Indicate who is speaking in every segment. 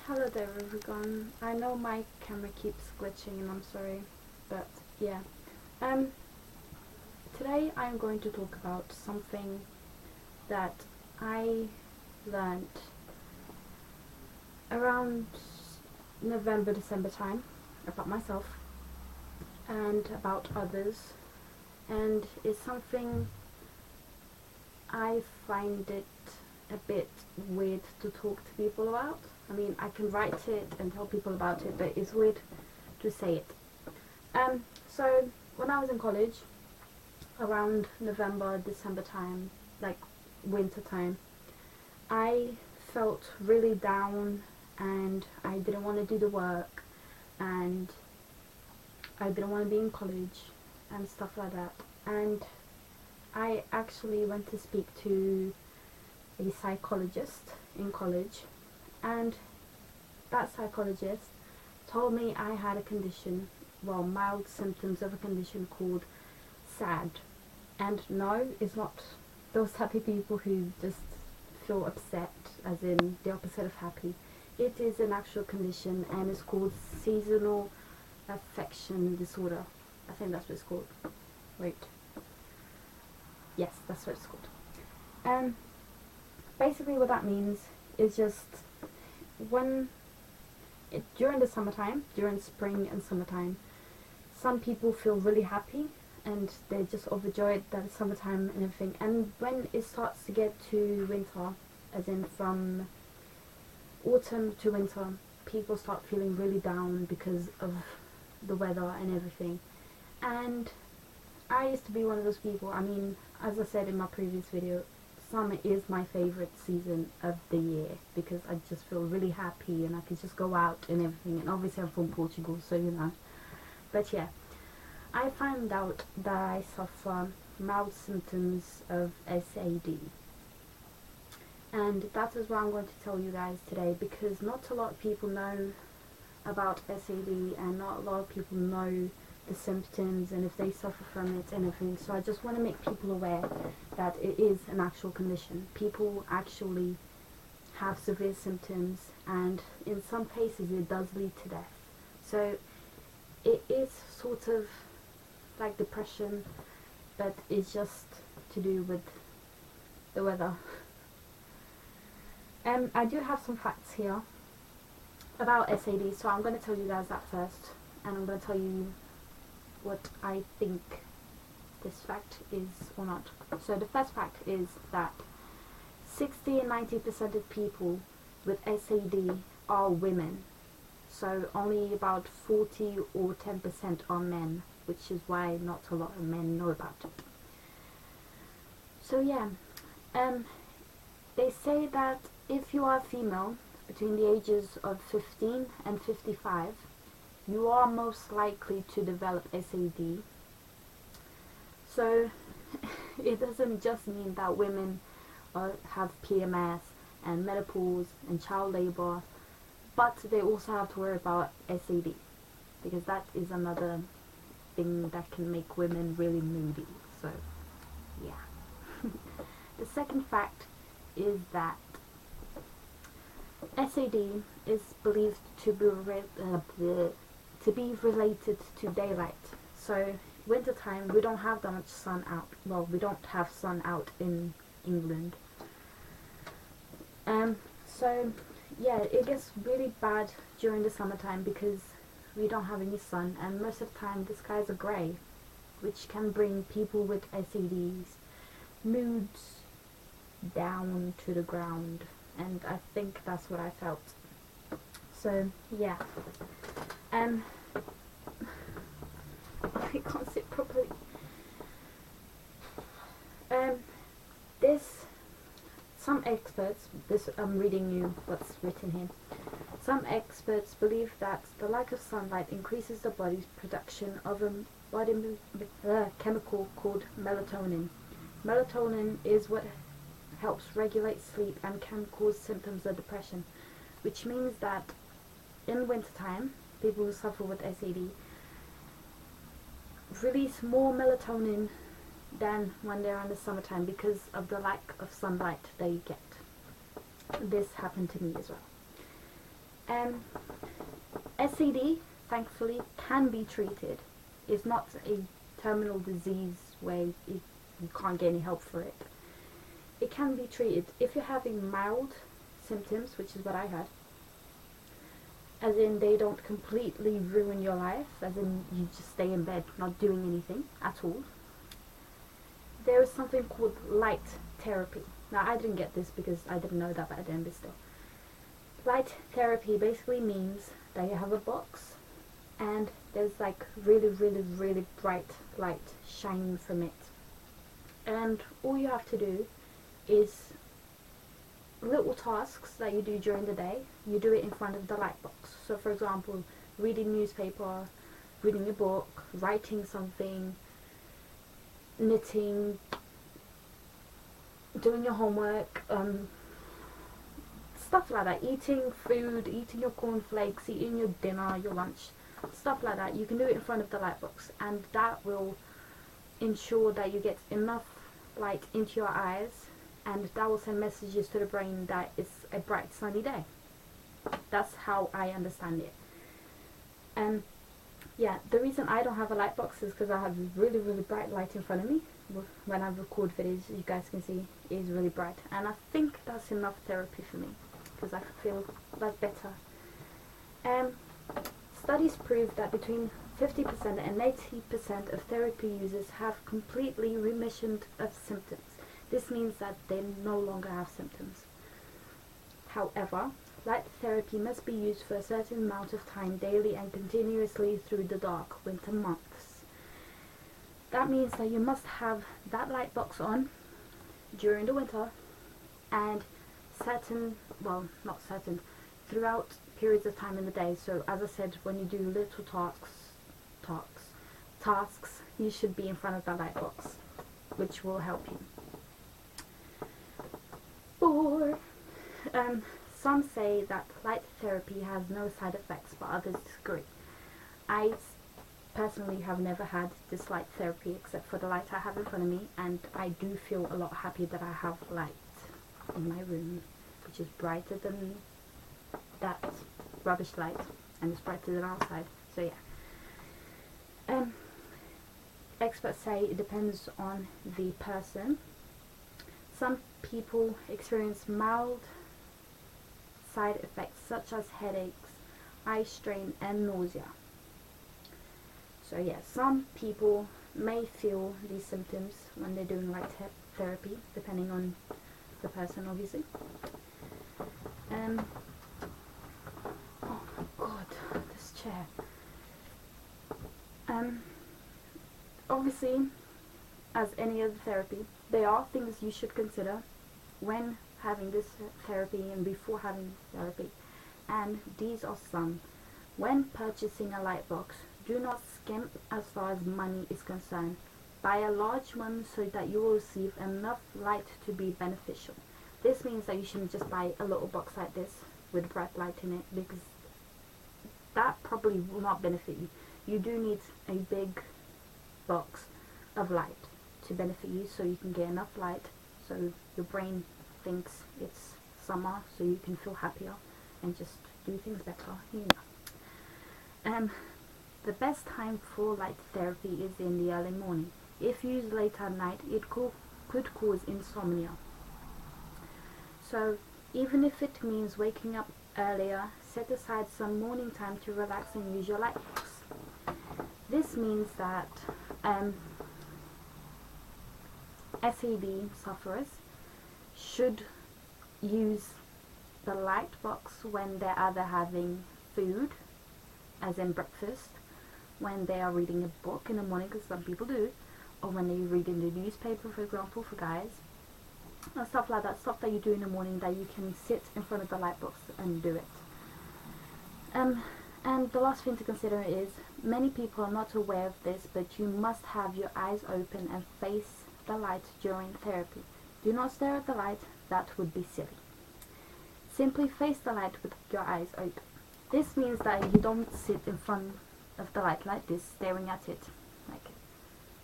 Speaker 1: Hello there everyone. I know my camera keeps glitching and I'm sorry, but yeah. Um, Today I'm going to talk about something that I learned around November, December time about myself and about others, and it's something I find it a bit weird to talk to people about. I mean, I can write it and tell people about it, but it's weird to say it. So when I was in college, around November, December time, like winter time, I felt really down and I didn't want to do the work and I didn't want to be in college and stuff like that. And I actually went to speak to a psychologist in college, and that psychologist told me I had a condition, well, mild symptoms of a condition called S.A.D. And no, it's not those happy people who just feel upset, as in the opposite of happy. It is an actual condition and it's called seasonal affection disorder. I think that's what it's called. Wait. Yes, that's what it's called. And basically what that means is just during the summertime, during spring and summertime, some people feel really happy and they're just overjoyed that it's summertime and everything. And when it starts to get to winter, as in from autumn to winter, people start feeling really down because of the weather and everything. And I used to be one of those people. I mean, as I said in my previous video, summer is my favorite season of the year because I just feel really happy and I can just go out and everything. And obviously I'm from Portugal, so you know. But yeah, I found out that I suffer mild symptoms of S.A.D. And that is what I'm going to tell you guys today, because not a lot of people know about S.A.D. and not a lot of people know the symptoms and if they suffer from it and everything. So I just want to make people aware that it is an actual condition. People actually have severe symptoms, and in some cases it does lead to death. So it is sort of like depression, but it's just to do with the weather. I do have some facts here about S.A.D, so I'm going to tell you guys that first, and I'm going to tell you what I think this fact is or not. So the first fact is that 60 and 90% of people with S.A.D are women. So only about 40 or 10% are men, which is why not a lot of men know about it. So yeah, they say that if you are female between the ages of 15 and 55, you are most likely to develop S.A.D. So it doesn't just mean that women have PMS and menopause and child labor, but they also have to worry about S.A.D, because that is another thing that can make women really moody. So yeah. The second fact is that S.A.D is believed to be related to daylight. So wintertime we don't have that much sun out. Well, we don't have sun out in England. So yeah, it gets really bad during the summertime because we don't have any sun, and most of the time the skies are grey, which can bring people with S.A.D's moods down to the ground, and I think that's what I felt. So yeah, I can't sit properly. I'm reading you what's written here. Some experts believe that the lack of sunlight increases the body's production of a chemical called melatonin. Melatonin is what helps regulate sleep and can cause symptoms of depression, which means that in wintertime, people who suffer with S.A.D release more melatonin than when they're in the summertime because of the lack of sunlight they get. This happened to me as well. S.A.D, thankfully, can be treated. It's not a terminal disease where you can't get any help for it. It can be treated if you're having mild symptoms, which is what I had, as in they don't completely ruin your life, as in you just stay in bed not doing anything at all. There is something called light therapy. Now, I didn't get this because I didn't know that back then, but still. Light therapy basically means that you have a box and there's like really, really, really bright light shining from it. And all you have to do is little tasks that you do during the day, you do it in front of the light box. So for example, reading newspaper, reading a book, writing something, knitting, doing your homework, stuff like that, eating food, eating your cornflakes, eating your dinner, your lunch, stuff like that. You can do it in front of the light box, and that will ensure that you get enough light into your eyes, and that will send messages to the brain that it's a bright sunny day. That's how I understand it. And yeah, the reason I don't have a light box is because I have really, really bright light in front of me. When I record videos, you guys can see it is really bright, and I think that's enough therapy for me because I feel like better. Studies prove that between 50% and 80% of therapy users have completely remission of symptoms. This means that they no longer have symptoms. However, light therapy must be used for a certain amount of time daily and continuously through the dark winter months. That means that you must have that light box on during the winter and throughout periods of time in the day. So as I said, when you do little tasks, you should be in front of that light box, which will help you. Some say that light therapy has no side effects, but others disagree. I personally have never had this light therapy except for the light I have in front of me, and I do feel a lot happy that I have light in my room, which is brighter than that rubbish light, and it's brighter than outside. So yeah. Experts say it depends on the person. Some people experience mild side effects such as headaches, eye strain, and nausea. So yeah, some people may feel these symptoms when they're doing light therapy, depending on the person, obviously. Oh my god, this chair. Obviously, as any other therapy, there are things you should consider when having this therapy and before having therapy, and these are some. When purchasing a light box, do not skimp as far as money is concerned. Buy a large one so that you will receive enough light to be beneficial. This means that you shouldn't just buy a little box like this with bright light in it, because that probably will not benefit you. You do need a big box of light to benefit you, so you can get enough light so your brain thinks it's summer, so you can feel happier and just do things better, you know. The best time for light therapy is in the early morning. If used late at night, it could cause insomnia. So even if it means waking up earlier, set aside some morning time to relax and use your light box. This means that S.A.D sufferers should use the light box when they're either having food, as in breakfast, when they are reading a book in the morning, because some people do, or when they're reading the newspaper, for example, for guys, and stuff like that, stuff that you do in the morning that you can sit in front of the light box and do it. And the last thing to consider is, many people are not aware of this, but you must have your eyes open and face the light during therapy. Do not stare at the light, that would be silly. Simply face the light with your eyes open. This means that you don't sit in front of the light like this, staring at it, like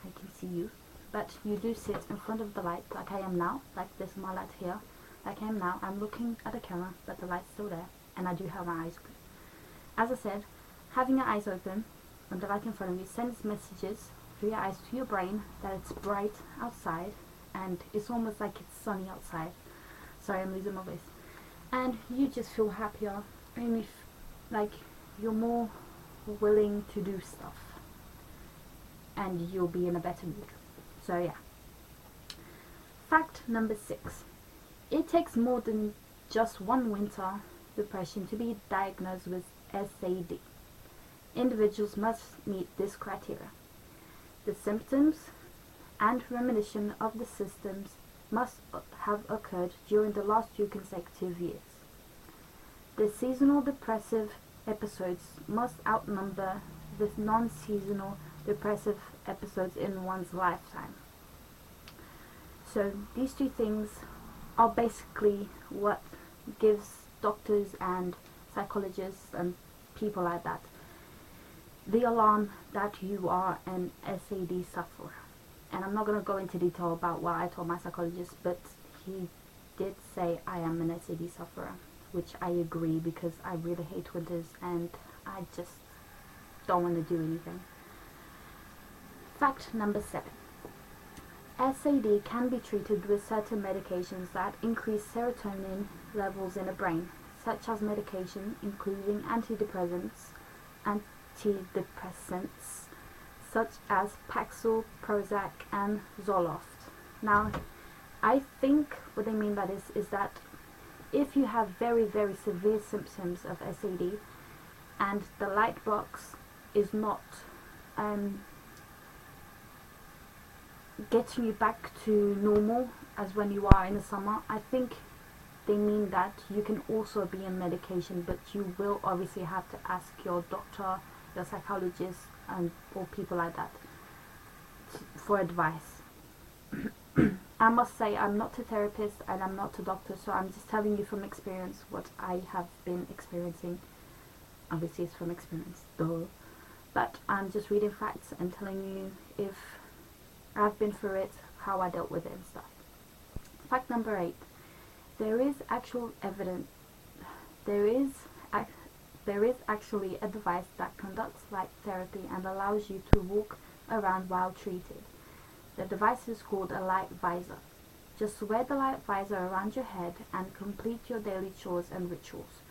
Speaker 1: I can see you, but you do sit in front of the light like I am now, like this is my light here, like I am now. I'm looking at the camera, but the light's still there. and I do have my eyes open. As I said, having your eyes open and the light in front of you sends messages through your eyes to your brain that it's bright outside and it's almost like it's sunny outside. Sorry, I'm losing my voice. And you just feel happier, and like you're more willing to do stuff, and you'll be in a better mood. So yeah. Fact number 6. It takes more than just one winter depression to be diagnosed with S.A.D. Individuals must meet this criteria. The symptoms and remission of the symptoms must have occurred during the last 2 consecutive years. The seasonal depressive episodes must outnumber the non-seasonal depressive episodes in one's lifetime. So these 2 things are basically what gives doctors and psychologists and people like that the alarm that you are an S.A.D sufferer. And I'm not going to go into detail about what I told my psychologist, but he did say I am an S.A.D sufferer, which I agree, because I really hate winters and I just don't want to do anything. Fact number 7. S.A.D can be treated with certain medications that increase serotonin levels in the brain, such as medication including antidepressants, such as Paxil, Prozac, and Zoloft. Now, I think what they mean by this is that if you have very, very severe symptoms of S.A.D and the light box is not getting you back to normal as when you are in the summer, I think they mean that you can also be on medication, but you will obviously have to ask your doctor, your psychologist, and or people like that for advice. I must say I'm not a therapist and I'm not a doctor, so I'm just telling you from experience what I have been experiencing. Obviously it's from experience, duh. But I'm just reading facts and telling you if I've been through it, how I dealt with it and stuff. Fact number 8. There is actual evidence. There is actually a device that conducts light therapy and allows you to walk around while treated. The device is called a light visor. Just wear the light visor around your head and complete your daily chores and rituals.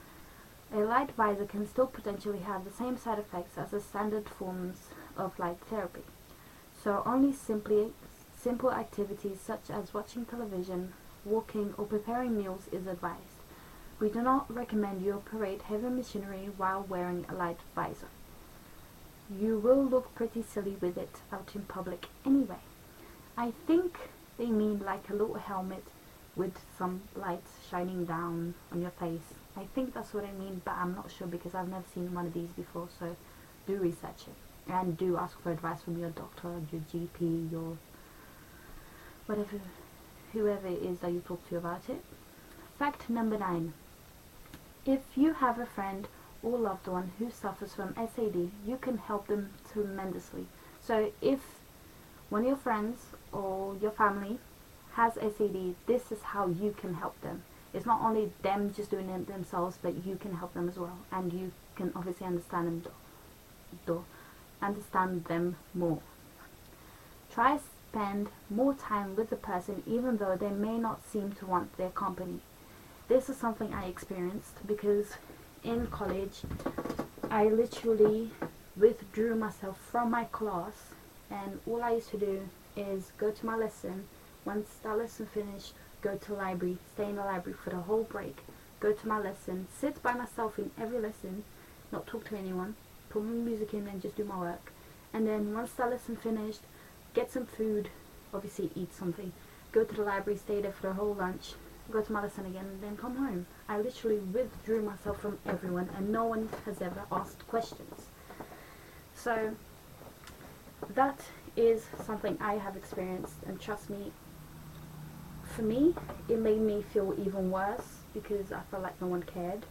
Speaker 1: A light visor can still potentially have the same side effects as the standard forms of light therapy. So only simple activities such as watching television, walking, or preparing meals is advised. We do not recommend you operate heavy machinery while wearing a light visor. You will look pretty silly with it out in public anyway. I think they mean like a little helmet with some lights shining down on your face. I think that's what I mean, but I'm not sure because I've never seen one of these before, so do research it. And do ask for advice from your doctor, your GP, your whatever, whoever it is that you talk to about it. Fact number 9. If you have a friend or loved one who suffers from S.A.D, you can help them tremendously. So if one of your friends or your family has S.A.D, this is how you can help them. It's not only them just doing it themselves, but you can help them as well. And you can obviously understand them more. Try spend more time with the person even though they may not seem to want their company. This is something I experienced because in college I literally withdrew myself from my class, and all I used to do is go to my lesson. Once that lesson finished, go to the library, stay in the library for the whole break, go to my lesson, sit by myself in every lesson, not talk to anyone, put my music in and just do my work. And then once that lesson finished, get some food, obviously eat something, go to the library, stay there for the whole lunch, go to my lesson again, and then come home. I literally withdrew myself from everyone and no one has ever asked questions. So that is something I have experienced, and trust me, for me, it made me feel even worse because I felt like no one cared.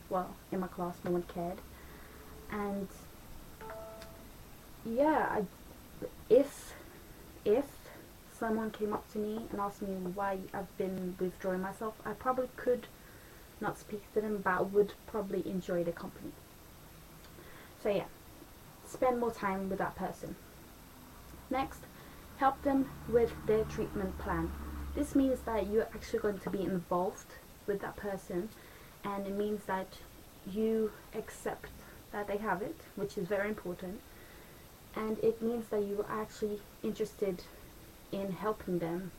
Speaker 1: Well, in my class, no one cared. And yeah, if someone came up to me and asked me why I've been withdrawing myself, I probably could not speak to them, but would probably enjoy the company. So yeah, spend more time with that person. Next, help them with their treatment plan. This means that you're actually going to be involved with that person, and it means that you accept that they have it, which is very important, and it means that you are actually interested in helping them,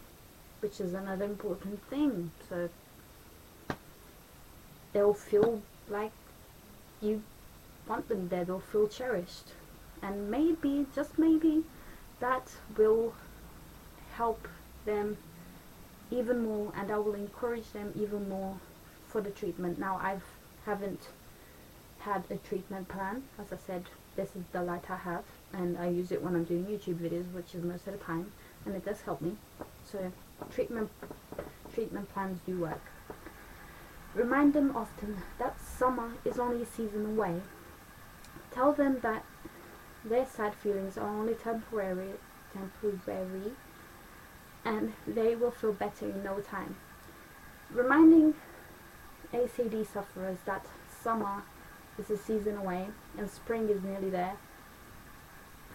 Speaker 1: which is another important thing. So they'll feel like you want them there, they'll feel cherished, and maybe, just maybe, that will help them even more, and I will encourage them even more for the treatment. Now, I haven't had a treatment plan. As I said, this is the light I have, and I use it when I'm doing YouTube videos, which is most of the time, and it does help me. So treatment plans do work. Remind them often that summer is only a season away. Tell them that their sad feelings are only temporary, and they will feel better in no time. Reminding S.A.D sufferers that summer is a season away and spring is nearly there.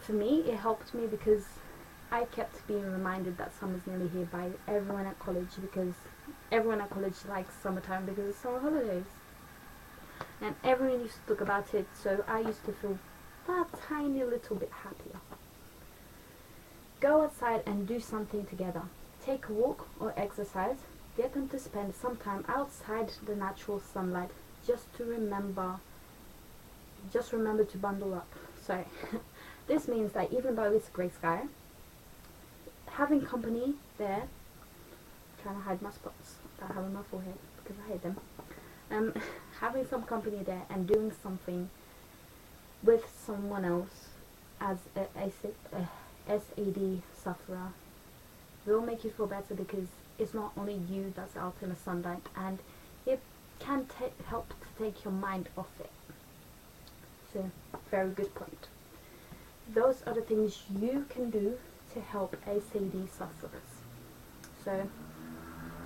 Speaker 1: For me, it helped me because I kept being reminded that summer's nearly here by everyone at college, because everyone at college likes summertime because it's summer holidays. And everyone used to talk about it, so I used to feel that tiny little bit happier. Go outside and do something together. Take a walk or exercise. Get them to spend some time outside the natural sunlight. Just remember to bundle up. So this means that even though it's grey sky, having company there, I'm trying to hide my spots that I have on my forehead because I hate them. Having some company there and doing something with someone else as a S.A.D sufferer will make you feel better, because it's not only you that's out in the sunlight, and it can help to take your mind off it. So, very good point. Those are the things you can do to help S.A.D sufferers. So,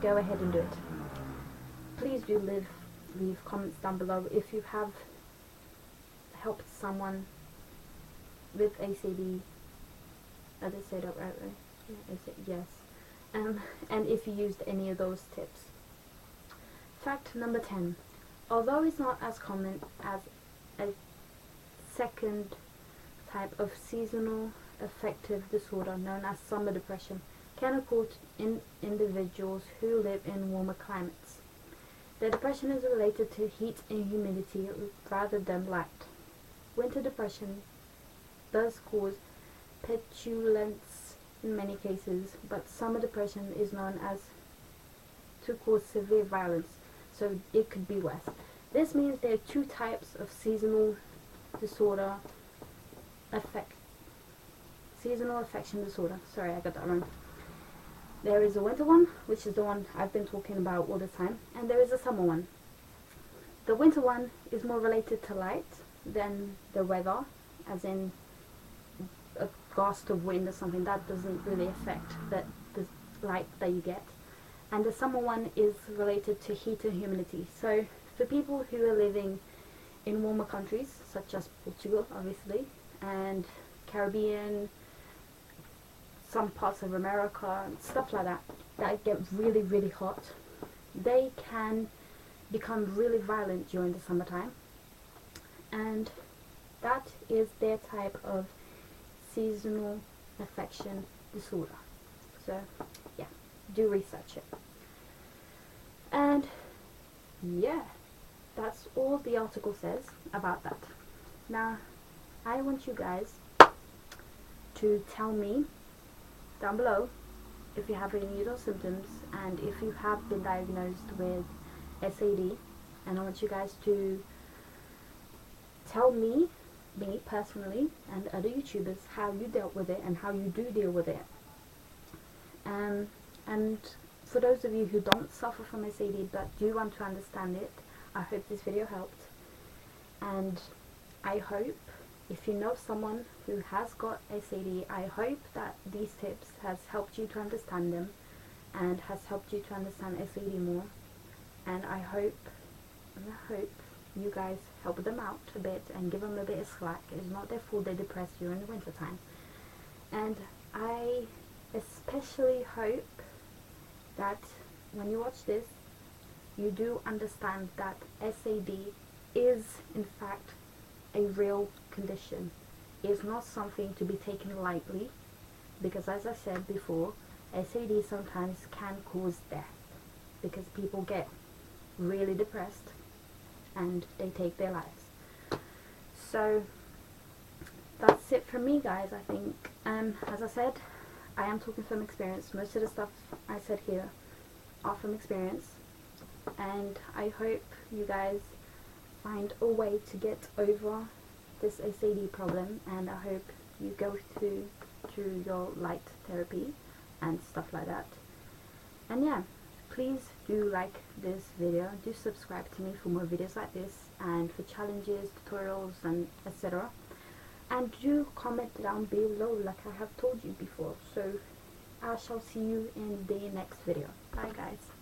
Speaker 1: go ahead and do it. Please do leave comments down below if you have helped someone with S.A.D. Did I say that right? Yes. And if you used any of those tips. Fact number 10. Although it's not as common as a second type of seasonal affective disorder known as summer depression, can occur in individuals who live in warmer climates. The depression is related to heat and humidity rather than light. Winter depression does cause petulance in many cases, but summer depression is known as to cause severe violence, so it could be worse. This means there are two types of seasonal affection disorder. Sorry, I got that wrong. There is a winter one, which is the one I've been talking about all the time, and there is a summer one. The winter one is more related to light than the weather, as in a gust of wind or something. That doesn't really affect the light that you get. And the summer one is related to heat and humidity. So for people who are living in warmer countries, such as Portugal, obviously, and Caribbean, some parts of America, and stuff like that, that get really, really hot, they can become really violent during the summertime. And that is their type of seasonal affection disorder. So yeah, do research it. And yeah, that's all the article says about that. Now I want you guys to tell me down below if you have any of those symptoms, and if you have been diagnosed with S.A.D, and I want you guys to tell me personally and other YouTubers how you dealt with it and how you do deal with it. And for those of you who don't suffer from S.A.D but do want to understand it, I hope this video helped, and I hope if you know someone who has got S.A.D, I hope that these tips has helped you to understand them and has helped you to understand S.A.D more, and I hope and I hope you guys help them out a bit and give them a bit of slack. It's not their fault they're depressed during the winter time. And I especially hope that when you watch this, you do understand that S.A.D is in fact a real condition. It's not something to be taken lightly, because as I said before, S.A.D sometimes can cause death because people get really depressed and they take their lives. So that's it from me, guys. I think as I said, I am talking from experience. Most of the stuff I said here are from experience, and I hope you guys find a way to get over this S.A.D problem, and I hope you go through your light therapy and stuff like that. And yeah, please do like this video, do subscribe to me for more videos like this, and for challenges, tutorials, and etc. And do comment down below like I have told you before. So I shall see you in the next video. Bye guys.